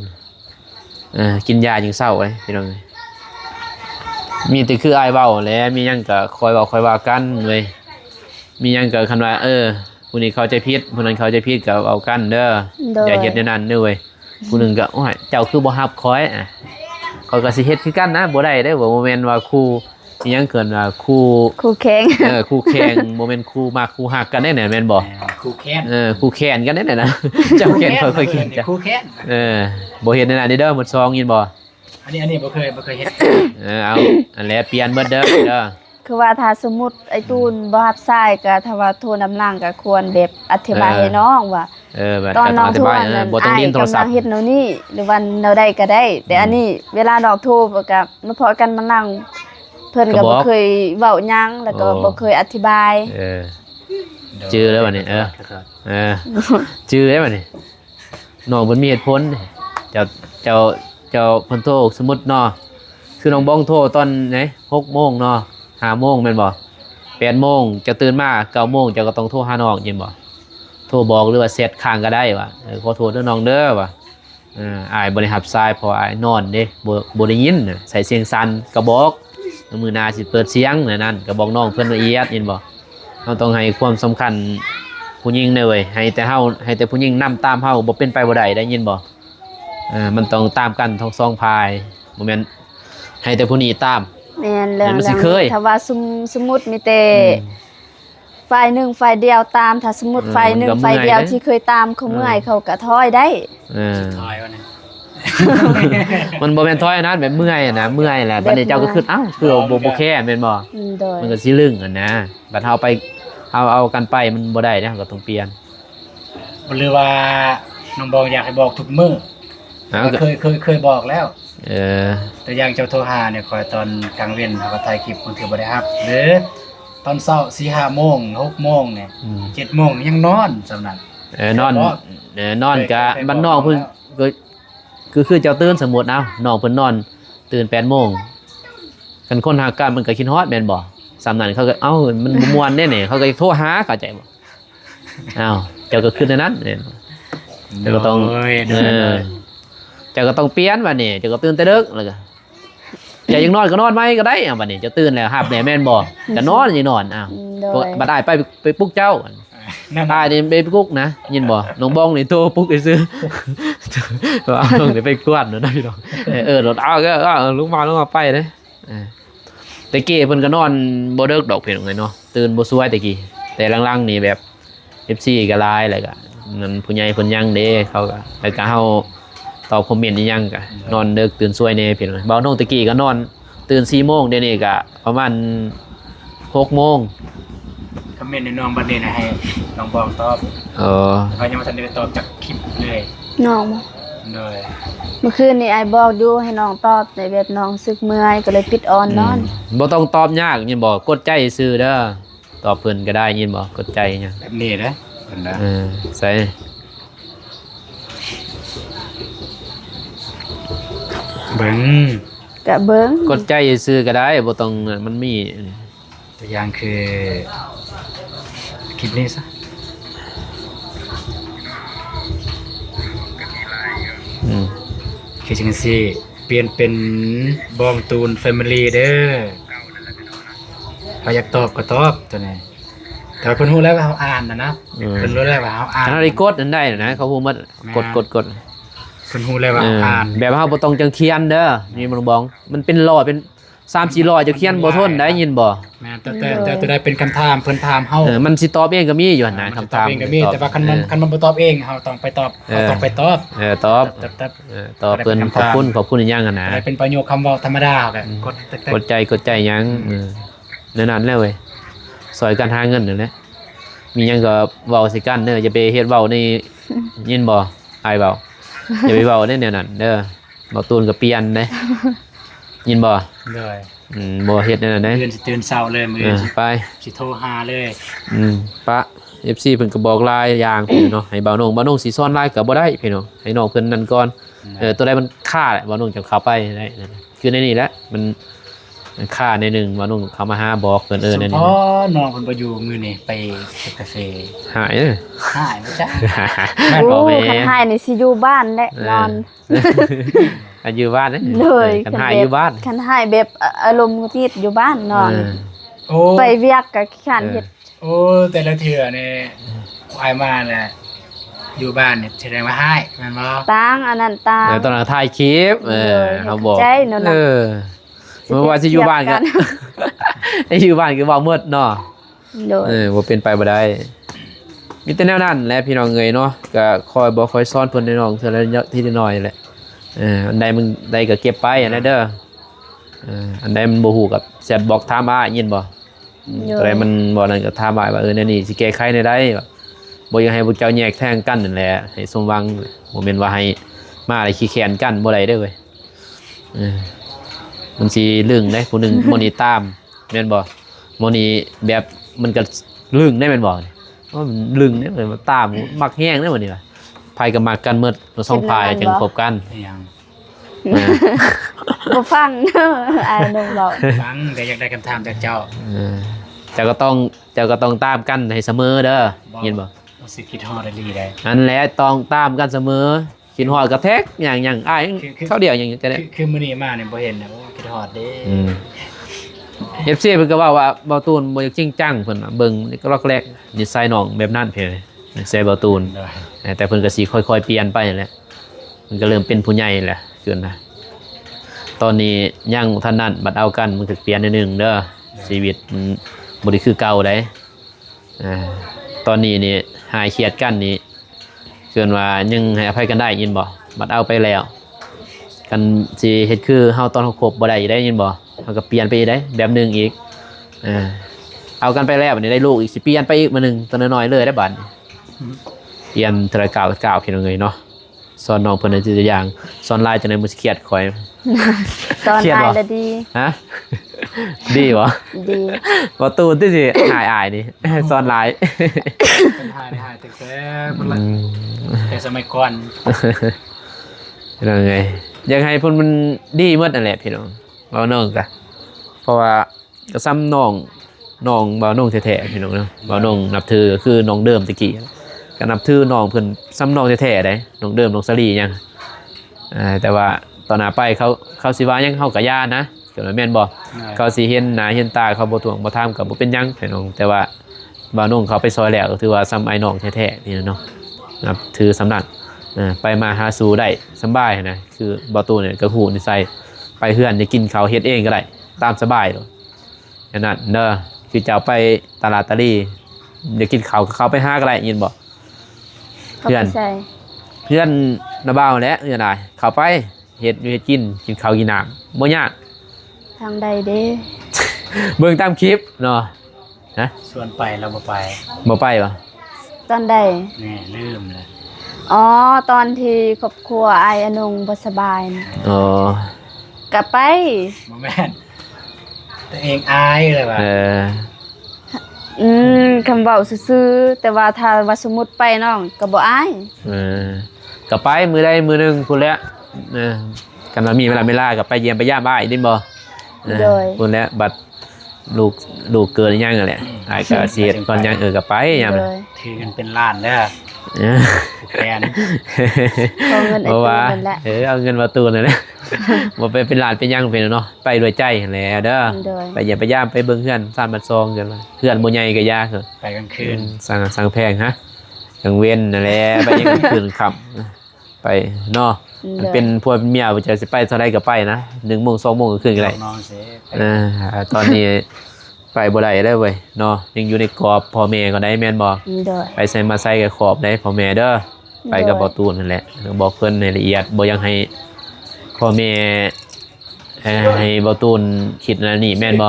กินยายังเศร้าไว้พี่น้องมีแต่คืออายเว้าแหละมีหยังก็คอยเว้าคอยว่ากันเว้ยมีหยังก็คันว่าผู้นี้เข้าใจผิดผู้นั้นเข้าใจผิดก็เอากันเด้อ โดย อย่าเฮ็ดแนวนั้นเด้อเว้ยผู้หนึงก็โอ้ยเจ้าคือบ่ฮับคอยเขาก็สิเฮ็ดคือกันนะบ่ได้เด้อบ่แม่นว่าครูอิหยังเกินว่าครู คู่แข่ง ครูแข่งบ่แม่นครูมักครูฮักกันได้แน่แม่นบ่ คู่แค้น ครูแข่งกันได้แน่นะ เจ้าแข่งค่อยๆแข่งจ้ะ คู่แค้น บ่เฮ็ดแนวนั้นเด้อหมดซองยินบ่ อันนี้บ่เคยเฮ็ด เอาอันแหละเปลี่ยนเบิดเด้อเด้อ คือว่าถ้าสมมุติไอ้ตูนบ่รับสายก็ถ้าว่าโทรนำหลังก็ควรแบบอธิบายให้น้องว่า แบบ ตอนน้อง อ โท ธิ ร บาย นั้น บ่ต้อง อ้าย ยินโทรศั กำ พ ลัง ท์ เฮ็ดแนวนี้หรือว่าแนวใดก็ได้ แต่อันนี้เวลาดอกโทรก็มาพอกันมานั่งเพิ่นก็บ่เคยเว้าหยังแล้วก็บ่เคยอธิบาย จื้อแล้วบัดนี้จื้อแล้วบัดนี้น้องเพิ่นมีเหตุผลเจ้าเพิ่นโทรสมมุติเนาะคือน้องบ้องโทรตอนไหน6 โมงเนาะ5 โมงแม่นบ่8 โมงจะตื่นมา9 โมงเจ้าก็ต้องโทรหาน้องยินบ่โทรบอกหรือว่าเซตค้างก็ได้ว่าขอโทษเด้อน้องเด้อว่าอ้ายบ่ได้รับสายเพราะอ้ายนอนเด้บ่ได้ยินใส่เสียงสั่นก็บอกมื้อหน้าสิเปิดเสียงนั่นก็บอกน้องเพิ่นละเอียดยินบ่เราต้องให้ความสำคัญผู้หญิงเด้อเว้ยให้แต่ผู้หญิงนำตามเฮาบ่เป็นไปบ่ได้ได้ยินบ่มันต้องตามกันทั้งสองฝ่ายบ่แม่นให้แต่ผู้นี้ตาม แม่นเรื่อง มันสิเคย ถ้าว่าสมมุติมีแต่ฝ่ายหนึ่งฝ่ายเดียวตามถ้าสมมุติฝ่ายหนึ่ง ก็เมื่อย ฝ่ายเดียว เด้ ที่เคยตามเขาเมื่อยเขาก็ถอยได้ ถอยวะเนี่ย มันบ่แม่นถอยนะแบบเมื่อยนะเมื่อยแหละบัดนี้เจ้าก็คือคือบ่แค่แม่นบ่ โดย มันก็สิลึงนะบัดเฮาไปเอากันไปมันบ่ได้นะก็ต้องเปลี่ยน หรือว่าน้องบองอยากให้บอกทุกมื้อ ก็ เคยบอกแล้ว เออ แต่อย่างเจ้าโทรหาเนี่ยคอยตอนกลางเว้นเขาก็ถ่ายคลิปบางทีบ่ได้รับหรือตอนเช้า 4-5 โมง 6 โมงเนี่ย 7 โมงยังนอนสำนั้น นอนนอนก็บ้านนอกเพิ่นก็คือเจ้าตื่นสมมุติเอาน้องเพิ่นนอนตื่น 8 โมงกันคนหากันมันก็คิดฮอดแม่นบ่สำนั้นเขาก็มันบ่ม่วนแน่ๆเขาก็โทรหาเข้าใจบ่เจ้าก็ขึ้นในนั้นแม่นบ่ เจ้าก็ต้องเจ้าก็ต้องเปลี่ยนบัดนี้เจ้าก็ตื่นแต่ดึกแล้วก็เจ้ายังนอนก็นอนไหมก็ได้บัดนี้เจ้าตื่นแล้วหับแม่นบ่ก็นอนสินอนโดย บัดอ้ายไปปลุกเจ้าอ้ายนี่ไปปลุกนะยินบ่น้องบ้องนี่โทรปลุกซื่อว่าน้องนี่ไปกวนเนาะพี่น้องรถก็ลุกมาไปเด้ตะกี้เพิ่นก็นอนบ่ดึกดอกเพิ่นเนาะตื่นบ่สวยตะกี้แต่หลังๆนี่แบบ FC ก็หลายแล้วก็นั่นผู้ใหญ่เพิ่นยังเด้เขาก็แล้วก็เฮาตอบคอมเมนต์อีหยังก็นอนดึกตื่นสวยแน่พี่น้องเบาน้องตะกี้ก็นอนตื่น 4 โมงเดี๋ยวนี้ก็ประมาณ 6 โมง คอมเมนต์ในน้องบัดนี้นะให้น้องบองตอบ เขายังบ่ทันได้ตอบจากคลิปเลย น้องบ่ เลย เมื่อคืนนี่ไอ้บอกอยู่ให้น้องตอบแต่แบบน้องสึกเมื่อยก็เลยปิดออนนอน บ่ต้องตอบยากยินบ่กดใจซื่อเด้อตอบเพิ่นก็ได้ยินบ่กดใจหยัง แบบนี้นะเพิ่นนะ ใส่ เบิ่ง ก็เบิ่ง กดใจซื้อก็ได้บ่ต้องมันมี ตัวอย่างคือคลิปนี้ซะ อืม คือจังซี่เปลี่ยนเป็นบองตูนแฟมิลี่เด้อเขาอยากตอบก็ตอบตัวนี้แต่เพิ่นรู้แล้วว่าเฮาอ่านนะเพิ่นรู้แล้วว่าเฮาอ่าน อันนั้นได้กดนั่นได้นะเขาฮู้หมดกด เพิ่นรู้แล้วว่าเฮาอ่าน แบบเฮาบ่ต้องจังเขียนเด้อนี่มันบองมันเป็นรอยเป็น3-4รอยจะเขียนบ่ทนได้ยินบ่ แม่นแต่ตัวใดเป็นคำถามเพิ่นถามเฮา มันสิตอบเองก็มีอยู่หั่นนะคำถาม เองก็มีแต่ว่าคันมันบ่ตอบเองเฮาต้องไปตอบเฮาต้องไปตอบ ตอบ แต่ ตอบเพิ่นขอบคุณอีหยังอ่ะนะ อะไรเป็นประโยคคำเว้าธรรมดาแบบกดตึก กดใจหยังนั่นนั่นแหละเว้ยซอยกันหาเงินนั่นแหละมีหยังก็เว้าสิกันเด้ออย่าไปเฮ็ดเว้าในยินบ่อายเว้าอย่าไปเว้าในแนวนั้นเด้อเว้าตูนก็เปลี่ยนเด้ยินบ่ เลย บ่เฮ็ดแนวนั้นเด้ มื้ออื่นสิตื่นเช้าเลยมื้ออื่นสิ ไป สิโทรหาเลย ปะ FC เพิ่นก็บอกหลายอย่างพี่เนาะให้บ่าวน้องสิซ้อนหลายก็บ่ได้พี่เนาะให้น้องเพิ่นนั่นก่อนตัวใดมันค่าแหละบ่าวน้องจะเข้าไปได้นั่นคือในนี้แหละมันค่าในหนึ่งบ่าวน้องเข้ามาหาบอกเพิ่นในนี้ อ๋อน้องเพิ่นบ่อยู่มื้อนี้ไปกาแฟ หายเด้อ หายบ่จ๊ะ แม่น โอ้ บ่แม่ คันให้นี่สิอยู่บ้านและนอน อันอยู่บ้านเด้ เลย คันหายอยู่บ้าน คันให้แบบอารมณ์หงุดหงิดอยู่บ้านนอน โอ้ ไปเวียกก็ขี้นเฮ็ด โอ้แต่ละเทื่อนี่ควายมาน่ะอยู่บ้านเนี่ยแสดงว่าหายแม่นบ่ ต่างอันนั้นต่าง ตอนนั้นถ่ายคลิปเขาบอก ใจเนาะ เมื่อว่าสิอยู่บ้านกันไอ้อยู่บ้านก็เว้าหมดเนาะ โดย บ่เป็นไปบ่ได้มีแต่แนวนั้นแหละพี่น้องเอ้ยเนาะก็คอยบอกคอยสอนเพิ่นน้องเทื่อละทีละน้อยแหละอันใดมึงใดก็เก็บไปอันนั้นเด้ออันใดมันบ่ฮู้กับแชทบอกถามอ้ายยินบ่ตัวใดมันบ่นั่นก็ถามอ้ายว่าแนวนี้สิแก้ไขได้บ่อยากให้พวกเจ้าแยกแทงกันนั่นแหละให้สมหวังบ่แม่นว่าให้มาอะไรขี้แค้นกันบ่ได้เด้อเว้ยมันสิลึงได้ผู้หนึงบ่นี่ตามแม่นบ่บ่นี่แบบมันก็ลึงได้แม่นบ่ว่ามันลึงเนี่ยมันตามมักแห้งได้บ่นี่ล่ะไผก็มักกันหมดเราสองพายจึงคบกัน อิหยัง บ่ฟังอ้ายน้องเรา ฟังแต่อยากได้คำถามจากเจ้า เจ้าก็ต้องตามกันให้เสมอเด้อยินบ่ บ่สิคิดฮอดได้ลีได้ นั่นแหละต้องตามกันเสมอกินฮอดกระแทกอย่างอ้ายเขาเดียวอย่างจะได้ คือมื้อนี้มาเนี่ยบ่เห็นนะโอ้คิดฮอดเด้ FC เพิ่นก็ว่าเบาตูนบ่อยากจริงจังเพิ่นว่าเบิ่งนี่ก็รอกแรกนิสัยน้องแบบนั้นเพิ่นใส่เบาตูน เลย แต่เพิ่นก็สิค่อยๆเปลี่ยนไปนั่นแหละมันก็เริ่มเป็นผู้ใหญ่แหละเกินนะตอนนี้ยังท่านนั้นบัดเอากันมันก็เปลี่ยนนิดนึงเด้อชีวิตมันบ่ได้คือเก่าได้ตอนนี้นี่หายเครียดกันนี่เกินว่ายังให้อภัยกันได้ยินบ่บัดเอาไปแล้วกันสิเฮ็ดคือเฮาตอนเฮาคบบ่ได้ได้ยินบ่เฮาก็เปลี่ยนไปได้แบบนึงอีกเอากันไปแล้วบัดนี้ได้ลูกอีกสิเปลี่ยนไปอีกมื้อนึงตอนน้อยๆเลยได้บัดนี้เปลี่ยนเทอละก้าวพี่น้องเอ้ยเนาะสอนน้องเพิ่นในตัวอย่างสอนลายจังได๋มันสิเครียดข่อย ตอน เครียด ได้ บ่ ละดี ฮะ ดีบ่ ดี บ่ตูนที่สิหายนี่ สอนลาย เป็นหายแต่พุ่นละแต่สมัยก่อน พี่น้องเอ้ยอยากให้เพิ่นมันดีหมดนั่นแหละพี่น้องเว้าน้องก็เพราะว่าก็ซ้ำน้องเว้าน้องแท้ๆพี่น้องเนาะเว้าน้องนับถือก็คือน้องเดิมตะกี้ก็นับถือน้องเพิ่นซ้ำน้องแท้ๆได้น้องเดิมน้องสลีหยังแต่ว่าตอนหน้าไปเขาสิว่าหยังเฮาก็ย่านะเกิดว่าแม่นบ่เขาสิเห็นหน้าเห็นตาเขาบ่ทวงบ่ถามก็บ่เป็นหยังพี่น้องแต่ว่าบ่าวน้องเขาไปซอยแล้วก็ถือว่าซ้ำไอ้น้องแท้ๆนี่เนาะนับถือสำนักไปมาหาสู่ได้สบายนะคือบ่าวตูเนี่ยก็ฮู้นิสัยไปเฮือนจะกินข้าวเฮ็ดเองก็ได้ตามสบายโลดอันนั้นเด้อคือจะเอาไปตลาดตะลี่จะกินข้าวก็เข้าไปหาก็ได้ยินบ่ เข้าไปใส่ เพื่อนนาบ่าวแหละเพื่อนได้เข้าไปเฮ็ดกินข้าวกินน้ำบ่ยาก ทางใดเด้ เบิ่งตามคลิปเนาะฮะ ชวนไปเราบ่ไป บ่ไปบ่ ตอนใด แน่ลืมเลย อ๋อตอนที่ครอบครัวอายอนงบ่สบายนะ อ๋อ ก็ไป บ่แม่นตัวเองอายเลยว่ะ คำเว้าซื่อๆแต่ว่าถ้าว่าสมมุติไปน้องก็บ่อาย ก็ไปมือใดมือหนึงพุ่นแหละ กันว่ามีเวลาไม่ล่ากับไปเยี่ยมไปย่ามบ้านได้บ่คนแล้วบัดลูกเกินยังแหละหายก็เสียก่อนยังกับไปยาม ถือกันเป็นล้านเด้อแฟน เอาเงินไอ้ตู้นั่นแหละ เอาเงินมาตูนเลยนะบ่ไปเป็นล้านเป็นยังเป็นเนาะไปด้วยใจแหละเด้อไปเยี่ยมไปย่ามไปเบิ่งเฮือนซ่านบัดซองกันเฮือนบ่ใหญ่ก็ยากเหรอ ไปกลางคืน สั่งแพงฮะกลางเว้นนั่นแหละไปยังกลางคืนค่ำไปเนาะเป็นพวกเมียจะสิไปเท่าไรก็ไปนะ1 โมง 2 โมงก็ขึ้นก็ได้ นอนเสีย ตอนนี้ไปบ่ได้ได้เว้ยเนาะยังอยู่ในกรอบพ่อแม่ก็ได้แม่นบ่ไปใส่มาใส่กับขอบได้พ่อแม่เด้อไปกับบ่ตูนนั่นแหละบอกเพิ่นในละเอียดบ่ยังให้พ่อแม่ให้บ่ตูนคิดนั่นนี่แม่นบ่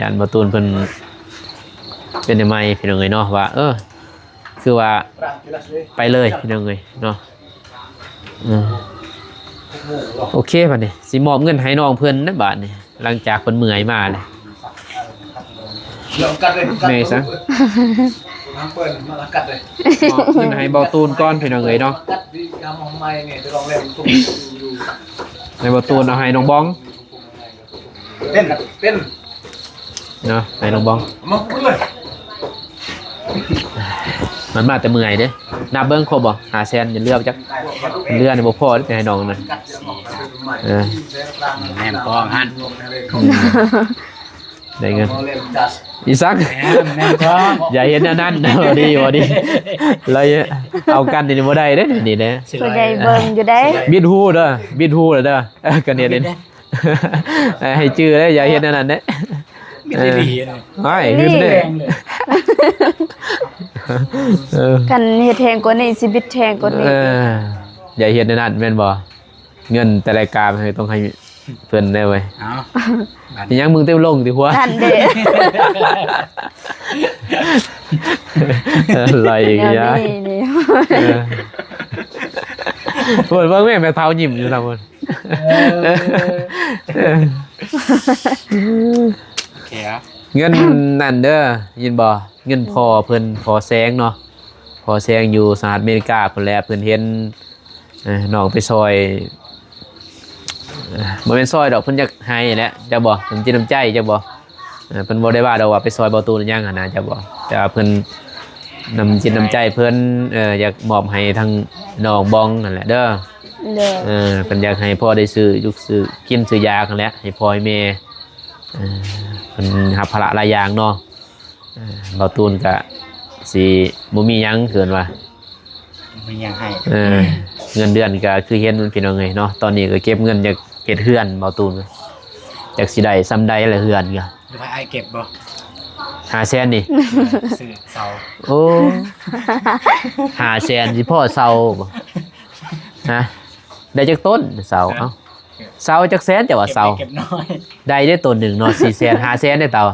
ย่านบ่ตูนเพิ่นเป็นได้ไหมพี่น้องเอ้ยเนาะว่าคือว่าไปเลยพี่น้องเอ้ยเนาะโอเคบัดนี้สิมอบเงินให้น้องเพิ่นนะบาดนี้หลังจากเพิ่นเมื่อยมาเลยแม่ซะเปิดมากัดเลย มอบเงินให้เบาตูนก่อนพี่น้องเอ้ยเนาะ กัดดีกำของไม้เนี่ยจะลองเล่นตุ้มอยู่ ให้เบาตูนเอาให้น้องบ้อง เต้นเต้น เนาะให้น้องบ้อง มาพูดเลย มันมาแต่เมื่อยเด้นับเบิ่งครบบ่500,000อย่าเลือกจักเลือกนี่บ่พอเด้อให้น้องนะแม่กองหัน ได้เงิน เล่นจัด อีสัก แม่กอง อย่าเห็นอันนั้นบ่ดีเราเอากันนี่บ่ได้เด้นี่เด้ ผู้ใหญ่เบิ่งอยู่ได้ บิดฮู้เด้อบิดฮู้เด้อกันเนี่ยเด้ให้ชื่อเด้อย่าเห็นอันนั้นเด้ ไม่ได้ดีเลย ให้ขึ้นเด้ กันเฮ็ดแทงกว่านี้สิบิดแทงกว่านี้ อย่าเห็นอันนั้นแม่นบ่เงินแต่รายการให้ต้องให้เพิ่นได้เว้ย เอา ยังมึงเต็มลงติหัว นั่นเด้ อะไรอีก แนวย าย นี่ เพิ่นเบิ่งแม่แม่เท้ายิ้มอยู่ซั่นเพิ่น โอเคครับ เงินนั่นเด้อยินบ่เงินพอเพิ่นพอแซงเนาะพอแซงอยู่สหรัฐอเมริกาเพิ่นแลเพิ่นเห็นน้องไปซอยบ่แม่นซอยดอกเพิ่นอยากให้แหละจะบ่น้ำจิตน้ำใจจะบ่เพิ่นบ่ได้ว่าดอกว่าไปซอยเบาตูนหยังหั่นนะจะบ่แต่ว่าเพิ่นน้ำจิตน้ำใจเพิ่นอยากมอบให้ทางน้องบองนั่นแหละเด้อ เด้อ เพิ่นอยากให้พ่อได้ซื้อยุกซื้อกินซื้อยากันแหละให้พ่อให้แม่เพิ่นรับภาระหลายอย่างเนาะเบาตูนก็สิบ่มีหยังเกินว่า มียังให้ เงินเดือนก็คือเฮ็ดมันพี่น้องเอ้ยเนาะตอนนี้ก็เก็บเงินจากเฮ็ดเฮือนเบาตูนจากสิได้ซ้ำใดละเฮือนก็ หรือว่าไอเก็บบ่ 500,000นี่ ซื้อเสา โอ้500,000สิพ่อเซาบ่ฮะได้จักต้นเซาเอ้าเซาจักแสนแต่ว่าเซา เก็บน้อย ได้ต้นหนึงเนาะ400,000 500,000ได้เตา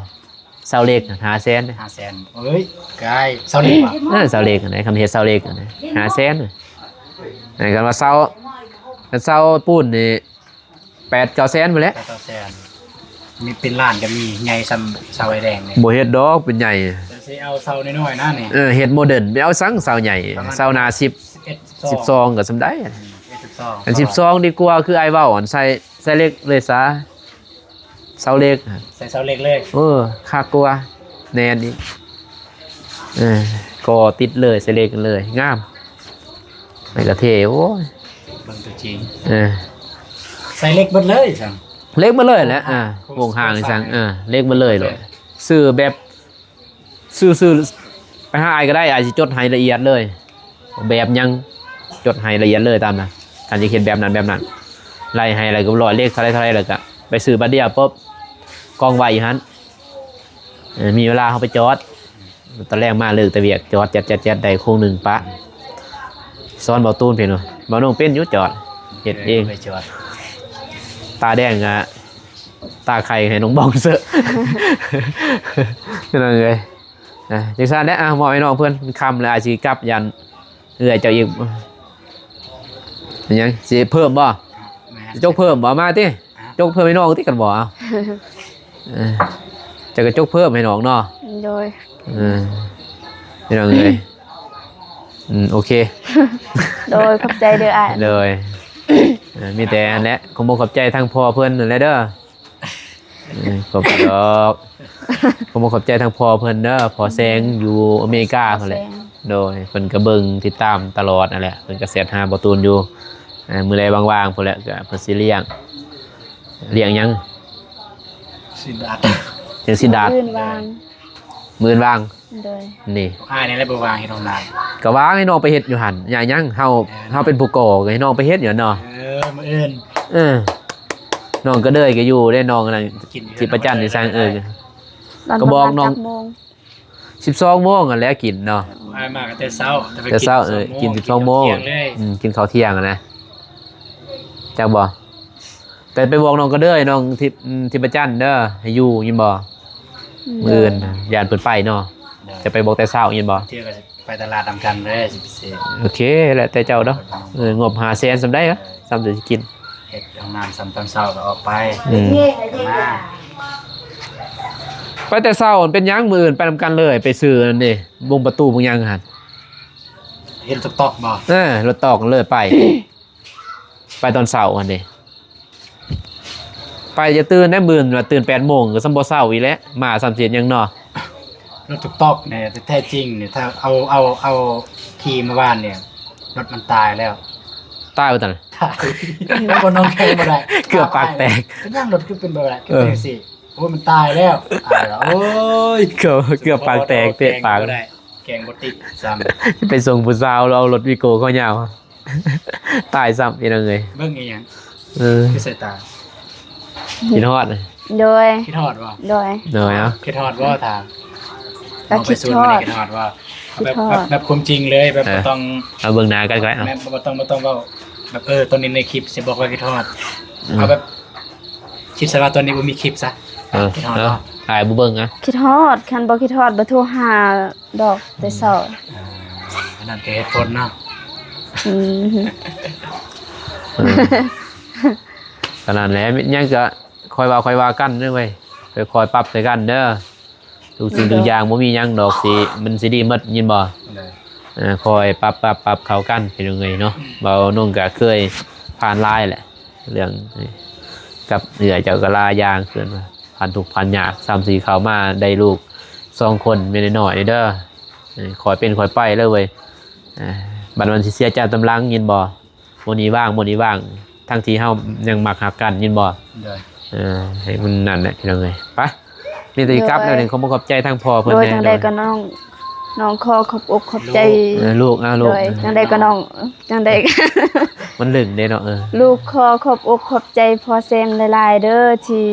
เซาเล็ก500,000 500,000เอ้ยกายเสาเล็กป่ะ เซาเล็กอันไหนคำเฮ็ดเซาเล็กอันไหน500,000นั่นกันว่าเซาปูนนี่8-900,000พุ่นแหละ 900,000มีเป็นล้านก็มีใหญ่ซ้ำเสาไอ้แดงเนี่ย บ่เฮ็ดดอกเป็นใหญ่ จะสิเอาเสาน้อยๆนะนี่ เฮ็ดโมเดิร์นไปเอาสังเสาใหญ่เสาหน้า10 12ก็สำได้อัน12ดีกว่าคือไอ้เว้าอันใส่เล็กเลยซะเสาเล็ก ใส่เสาเล็กเลย คักกว่าแน่นอีกก็ติดเลยใส่เล็กกันเลยงามไม่กระเทโอ้ย เบิ่งตัวจริง เออ ใส่เล็กเบิดเลยสั่ง เล็กมาเลยแหละวงห่างจังเล็กมาเลยซื้อแบบซื้อไปหาไอ้ก็ได้อาจจะจดให้ละเอียดเลยแบบยังจดให้ละเอียดเลยตามนะการจะเขียนแบบนั้นไล่ให้อะไรก็ร้อยเลขเท่าไรเลยก็ไปซื้อบัตรเดียวปุ๊บกองไว้อยู่ฮั่นมีเวลาเขาไปจอดตอนแรกมาเลิกแต่เวียกจอดจัดได้โค้งหนึ่งปะซ้อนเบาตูนเพียงหน่อยเบาโน่เป็นยุจอดเห็ดเอง ไปจอด ตาแดงอะตาไข่ให้น้องบองเสือนั่นเลยจังซั่นได้มอบให้น้องเพื่อนคำเลยอาชีกับยันเอื้อยเจ้าอีกยังสิเพิ่มบ่จกเพิ่มบ่มาติจกเพิ่มให้น้องติกันบ่เอาจะกระจกเพิ่มให้น้องเนาะ โดย นี่น้องเลยโอเค โดยขอบใจเด้ออ้าย เลย มีแต่อันแหละขอบใจทางพ่อเพิ่นนั่นแหละเด้อขอบดอกขอบใจทางพ่อเพิ่นเด้อพ่อแซงอยู่อเมริกาเพิ่นแหละโดยเพิ่นก็เบิ่งติดตามตลอดนั่นแหละเพิ่นก็แซดหาบ่ตูนอยู่มื้อใดว่างๆพุ่นแหละก็เพิ่นสิเลี้ยงหยัง สิดาด จังสิดาด ลื่นวาง มื้อวาง โดย นี่ อ้ายนี่แหละบ่วางให้น้องนาย ก็วางให้น้องไปเฮ็ดอยู่หั่นอย่าหยังเฮาเป็นผู้ก่อก็ให้น้องไปเฮ็ดอยู่เนาะ มื้ออื่น น้องก็เด้ยก็อยู่ได้น้องนั่น กินอยู่ สิประจันนี่สร้างตอน ก็บอกน้อง ประมาณจักโมง 12โมงกันแหล้วกินเนาะ อ้ายมาก็แต่เช้าไป แต่เช้ากิน12โมง เที่ยเลย กินข้าวเที่ยงอะนะจักบ่แต่ไปบอกน้องก็เด้ยน้องที่ประจันเด้อให้อยู่ยินบ่มื้ออื่นย่านเปิดไฟเนาะจะไปบอกแต่เช้ายินบ่ เที่ยวก็สิไปตลาดนำกันเลยสิพิเศษ โอเคแหละแต่เจ้าเนาะงบ500,000สำได้เหรอสำสิกิน เฮ็ดห้องน้ำซ้ำตอนเช้าก็ออกไป มา ไปแต่เช้าเป็นหยังมื้ออื่นไปนำกันเลยไปซื้อนั่นดิวงประตูบางอย่างหั่น เห็นสต๊อกบ่ รถตอกเลยไป ไปตอนเช้าหั่นดิไปจะตื่นได้มื้อว่าตื่น8โมงก็สำบ่เช้าอีกแล้วมา3 7ยังเนาะ รถต๊อกเนี่ยแท้จริงเนี่ยถ้าเอาขี่มาบ้านเนี่ยรถมันตายแล้ว ตายไปตอนนั้น ตายบ่น้องแข็งบ่ได้ เกือบปากแตก ย่างรถคือเป็นบ่ได้คือเป็นสิโอ้มันตายแล้วตายแล้วโอ้ย เกือบปากแตกเตะปาก บ่ได้แกงบ่ติดซ้ำ ไปส่งผู้สาวเราเอารถวิโก้เข้ายาว ตายซ้ำอีกแล้วเลย เบิ่งอีหยัง เออ คือสายตา กินฮอดเลย โดย คิดฮอดบ่ โดย หน่อยเนาะ คิดฮอดบ่ทาง ก็ เอาไป คิด สูน ทอ มัน ด คิดฮอดว่า คิด แบบ ฮอด แบบความจริงเลยแบบบ่ต้อง เอาเบิ่งหน้ากันก็ได้เอา แม่บ่ต้องเว้าแบบตอนนี้ในคลิปสิบอกว่าคิดฮอด อืม เอาแบบคิดซะว่าตอนนี้บ่มีคลิปซะ เออ คิดฮอด เอา บ่ ถ่ายบุเบิ่งอ่ะ คิดฮอดคันบ่คิดฮอดบ่โทรหาดอกแต่เช้า อันนั้นก็เหตุผลเนาะ อืม เออขนาดแล้วยังก็คอยว่ากันเด้อเว้ยคอยปรับใส่กันเด้อทุกสิ่งทุกอย่างบ่มีหยังดอกสิมันสิดีหมดยินบ่ เลย คอยปรับเข้ากันเป็นยังไงเนาะเบานุ่งก็เคยผ่านลายแหละ เรื่องนี้กับเหนื่อยเจ้าก็ลายางเกินมาผ่านทุกข์ผ่านยาก3-4เข้ามาได้ลูก2คนไม่ได้น้อยเด้อคอยเป็นคอยไปเลยเว้ยบัดวันสิเสียใจตำลังยินบ่มื้อนี้ว่างทั้งที่เฮายังมักหักกันยินบ่ เลย ให้มันนั่นแหละพี่น้องเอ้ยไปมีแต่กลับแล้วนี่ขอบใจทางพ่อเพิ่น โดย แน่ ทางใดก็น้องขอขอบอกขอบใจ ลูก โดยจังใดก็น้องจังใดก็ มันลึงเด้เนาะ ลูกขอขอบอกขอบใจพ่อแซงหลายๆเด้อที่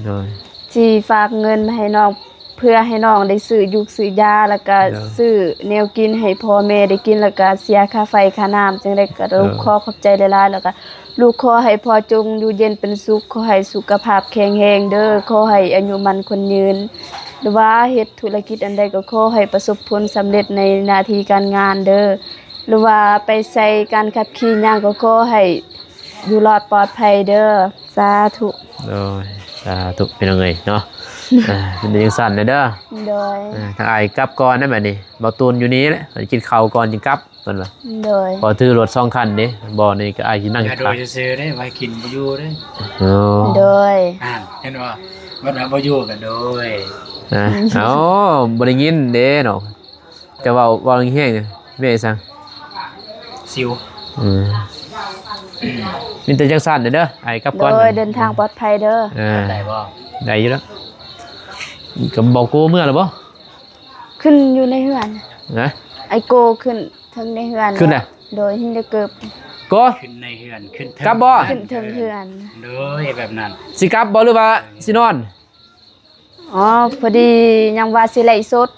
โดย ที่ฝากเงินมาให้น้องเพื่อให้น้องได้ซื้อยุกซื้อยาแล้วก็ เด้อ ซื้อแนวกินให้พ่อแม่ได้กินแล้วก็เสียค่าไฟค่าน้ำจังได้ก็ลูกขอขอบใจหลายๆแล้วก็ลูกขอให้พ่อจงอยู่เย็นเป็นสุขขอให้สุขภาพแข็งแรงเด้อขอให้อายุมันคนยืนหรือว่าเฮ็ดธุรกิจอันใดก็ขอให้ประสบผลสำเร็จในหน้าที่การงานเด้อหรือว่าไปใส่การขับขี่หยังก็ขอให้อยู่รอดปลอดภัยเด้อสาธุ โดยสาธุเป็นยังไงเนาะเป็นจังสั่นเลยเด้อ โดย ทางอ้ายกลับก่อนได้แบบนี้บ่ตูนอยู่นี้แหละกินข้าวก่อนจึงกลับเพิ่นว่า โดย พอถือรถ2คันนี่บ่นี่ก็อ้ายสินั่ง อย่าโด คั ย ก ซื่อๆเด้ไว้กินบ่อยู่เด้ โอ้ โดย เห็นว่ามันว่าบ่อยู่ก็โดย เอ้าบ่ได้ยินเด้เนาะจะเว้าแห้งๆแม่ซัง ซิว มีแต่จังสั่นเด้ออ้ายกลับก่อน โดยเดินทางปลอดภัยเด้อ ได้บ่ ได้อยู่แล้วก็บอกกูเมื่อแล้วบ่ ขึ้นอยู่ในเฮือน นะ ไอโกขึ้นถึงในเฮือน ขึ้นน่ะ โดยหินจะเกิบ ก็ ขึ้นในเฮือนขึ้นเทิง กลับบ่ ขึ้นถึงเฮือน โดยแบบนั้น สิกลับบ่หรือว่าสินอน อ๋อพอดียังว่าสิไลฟ์สด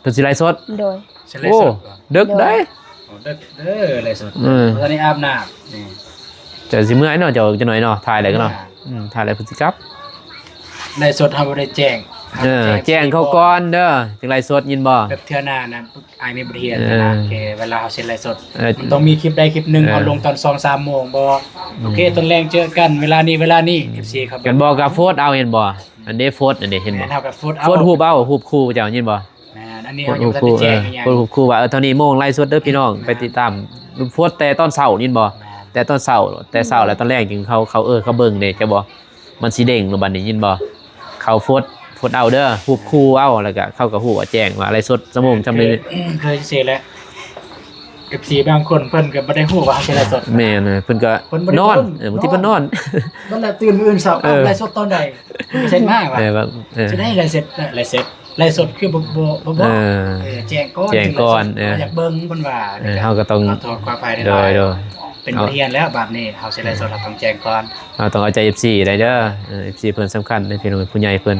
เพิ่นสิไลฟ์สด โดย ฉันเลย โอ้ สดบ่ ดึกได้ โอ้เด้อเลยสด อืม ตอนนี้อาบน้ำนี่ เจะสิเมื่อยเนาะเจะจะหน่อยเนาะถ่ายอะไรกันเนาะถ่ายอะไรพฤติกรรม ในสดเฮาบ่ได้แจ้ง แจ้งเขาก่อนเด้อจังไรสดยินบ่ แบบเทื่อหน้านะอายมีบทเรียน เออ นะโอเคเวลาเฮาเซ็นไลฟ์สด เออ มันต้องมีคลิปใดคลิปหนึง เออ เอาลงตอน 2-3 โมงบ่โอเคตอนแรงเจอกันเวลานี้ FC ครับ กันบอกกับโฟดเอาเห็นบ่อันนี้โฟดอันนี้เห็นบ่ แม่นเฮากับฟุต โฟดฮูบเอาฮูบคู่เจ้ายินบ่ แม่นอันนี้ โฟ เฮา ด ยังบ่ทัน ฮูบคู่ ได้แจ้งอีหยัง โฟดฮูบคู่ว่าเท่านี้โมงไลฟ์สดเด้อพี่น้องไปติดตามโฟดแต่ตอนเช้ายินบ่ แม่น แต่ตอนเช้าแล้วตอนแรกจึงเขาเขาเบิ่งเด้จะบ่มันสิเด้งหรือบัดนี้ยินบ่เขาโฟดเอาเด้อฮูบคู่เอาแล้วก็เขาก็ฮู้ว่าแจ้งว่าอะไรสดสมมุติจำเลย เคยเสียแล้วFC บางคนเพิ่นก็บ่ได้ฮู้ว่าเฮาสิไลฟ์สด แม่นเพิ่นก็ เพิ่นบ่ได้ นอน เบิ่ง บางทีเพิ่นนอน นั่นแหละตื่นมื้ออื่นเช้าเอาไลฟ์สดตอนใดเพิ่นก็เซ็นมาว่า แบบจะได้ไลฟ์สดคือบ่แจ้งก่อน แจ้งก่อน อยากเบิ่งเพิ่นว่า เฮาก็ต้อง ขอโทษขออภัย โด ด้วย โดย เป็นบทเรียนแล้วบัดนี้เฮาสิไลฟ์สดเราต้องแจ้งก่อน เราต้องเอาใจ FC ได้เด้อFC เพิ่นสำคัญในพี่น้องผู้ใหญ่เพิ่น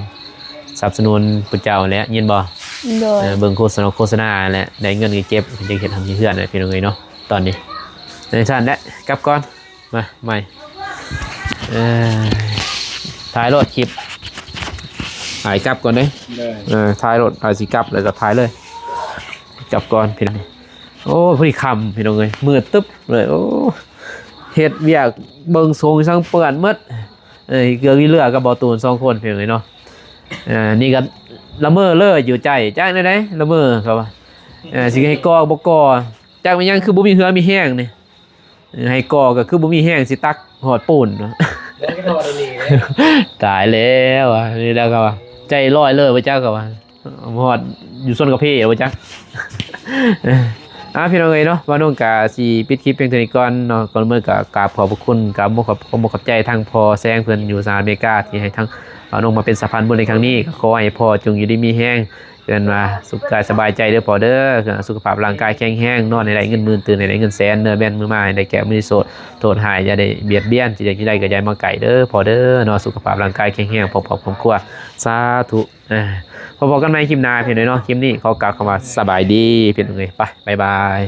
สนับสนุนผู้เจ้าแหละยินบ่ โดย เบิ่งโฆษณาแหละได้เงินก็เก็บเพิ่นจะเฮ็ดทำที่เฮือนน่ะพี่น้องเอ้ยเนาะตอนนี้ในชั้นและกลับก่อนมาใหม่ถ่ายรถคลิปถ่ายกลับก่อนเด้ เลย ท้ายรถถ่ายสิกลับแล้วก็ท้ายเลยกลับก่อนพี่น้องโอ้พอดีคำพี่น้องเลยมืดตึ๊บเลยโอ้เฮ็ดเวียกเบิ่งทรงช่างเปื้อนหมดเกลือเรือกับบ่ตูน2คนพี่น้องเลยเนาะนี่ก็ละเมอเล่ออยู่ใจจักได้ไดละเมอครับว่าสิให้กอบ่กอจักมันยังคือบ่มีเหือมีแห้งนี่ให้กอก็คือบ่มีแห้งสิตักหอดปูนเนาะ แล้วก็โดนเลย ตายแล้วอ่ะนี่แล้วก็ว่าใจลอยเลยไปจ้าก็ว่าหอดอยู่ส่วนกระเพาะไปจ้าพี่น้องเอ้ยเนาะว่าน้องกาสีปิดคลิปเพียงเท่านี้ก่อนเนาะก่อนเมื่อกกราบขอบพระคุณกราบขอบใจทางพอแซงเพิ่นอยู่สหรัฐอเมริกาที่ให้ทางน้องมาเป็นสะพานบุญในครั้งนี้ก็ขอให้พ่อจงอยู่ดีมีแห้งเกินมาสุขกายสบายใจเด้อพ่อเด้อสุขภาพร่างกายแข็งแรงนอนในได้เงินหมื่นตื่นในได้เงินแสนเนื้อแบนมือมาได้แก่มือโสดโทษหายอย่าได้เบียดเบียนจิตใจที่ใดก็อย่ามาไก่เด้อพ่อเด้อเนาะสุขภาพร่างกายแข็งแรงพอๆครอบครัวสาธุพอๆกันใหม่คลิปหน้าเพียงน้อยเนาะคลิปนี้ขอกล่าวคำว่าสบายดีเพียงเอ้ยไปบ๊ายบาย